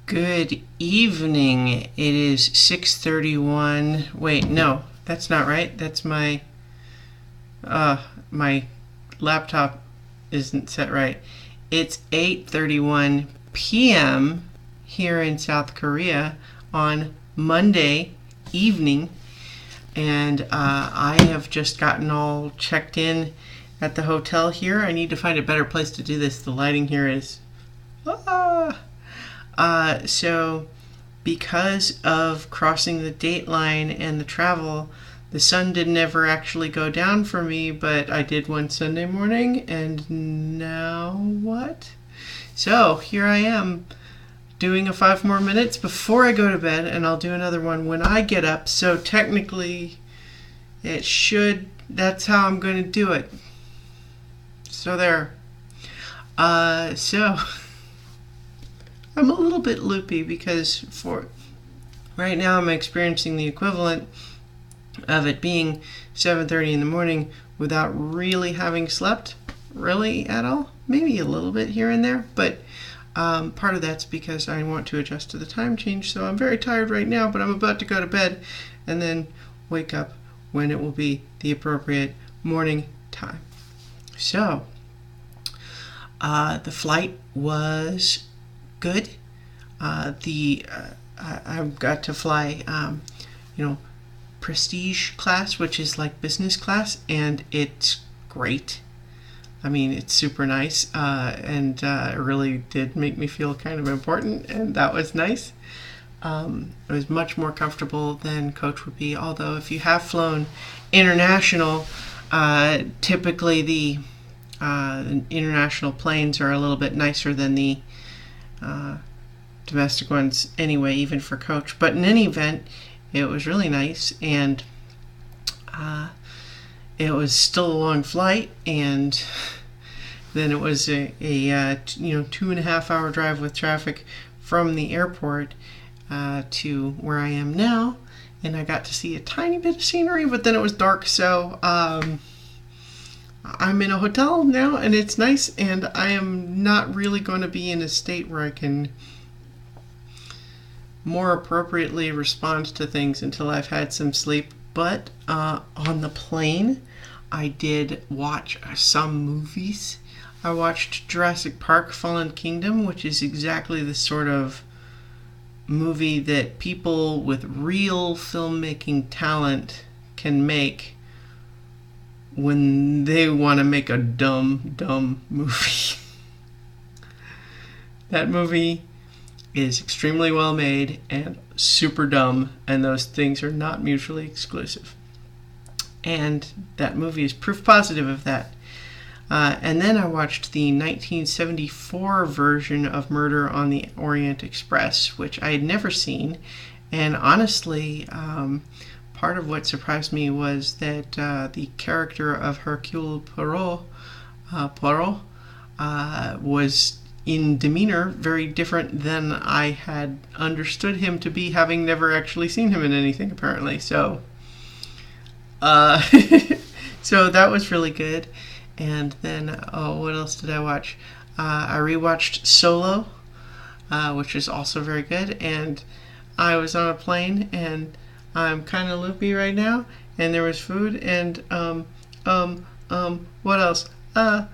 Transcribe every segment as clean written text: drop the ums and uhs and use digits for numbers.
Good evening. It is 6:31. Wait, no, that's not right. That's my laptop isn't set right. It's 8:31 p.m. here in South Korea on Monday evening, and I have just gotten all checked in at the hotel here. I need to find a better place to do this. The lighting here is so because of crossing the date line and the travel, the sun didn't ever actually go down for me, but I did one Sunday morning, and now what? So here I am doing a 5 more minutes before I go to bed, and I'll do another one when I get up. So technically that's how I'm going to do it. So there. So I'm a little bit loopy because for right now I'm experiencing the equivalent of it being 7:30 in the morning without really having slept really at all. Maybe a little bit here and there, but part of that's because I want to adjust to the time change. So I'm very tired right now, but I'm about to go to bed and then wake up when it will be the appropriate morning time. So the flight was good. I got to fly, prestige class, which is like business class, and it's great. I mean, it's super nice, and it really did make me feel kind of important, and that was nice. It was much more comfortable than coach would be, although if you have flown international, typically the international planes are a little bit nicer than the domestic ones anyway, even for coach. But in any event, it was really nice, and it was still a long flight, and then it was a 2.5 hour drive with traffic from the airport to where I am now, and I got to see a tiny bit of scenery, but then it was dark, so I'm in a hotel now, and it's nice, and I am not really going to be in a state where I can more appropriately respond to things until I've had some sleep. But on the plane, I did watch some movies. I watched Jurassic Park Fallen Kingdom, which is exactly the sort of movie that people with real filmmaking talent can make when they want to make a dumb movie. That movie is extremely well made and super dumb, and those things are not mutually exclusive. And that movie is proof positive of that. And then I watched the 1974 version of Murder on the Orient Express, which I had never seen. And honestly, part of what surprised me was that the character of Hercule Poirot was in demeanor very different than I had understood him to be, having never actually seen him in anything apparently. So so that was really good. And then what else did I watch? I rewatched Solo, which is also very good. And I was on a plane, and I'm kind of loopy right now, and there was food, and what else? I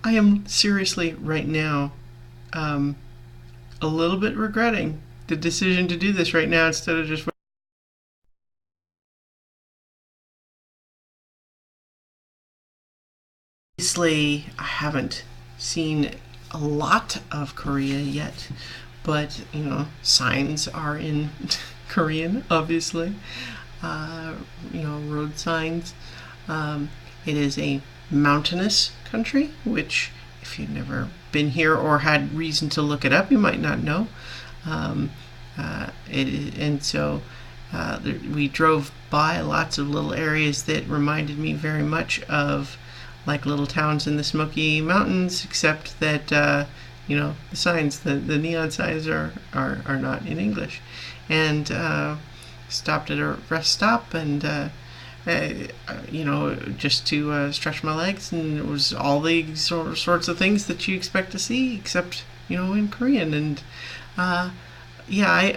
am seriously right now a little bit regretting the decision to do this right now instead of just obviously. I haven't seen a lot of Korea yet, but signs are in Korean, obviously. Road signs. It is a mountainous country, which if you've never been here or had reason to look it up, you might not know. We drove by lots of little areas that reminded me very much of like little towns in the Smoky Mountains, except that the signs, the neon signs are not in English. And stopped at a rest stop and just to stretch my legs, and it was all the sorts of things that you expect to see, except in Korean. And I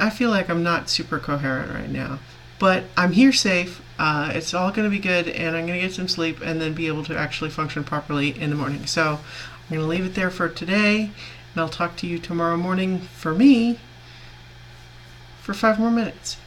feel like I'm not super coherent right now, but I'm here safe. It's all going to be good, and I'm going to get some sleep and then be able to actually function properly in the morning. So I'm going to leave it there for today, and I'll talk to you tomorrow morning for me for 5 more minutes.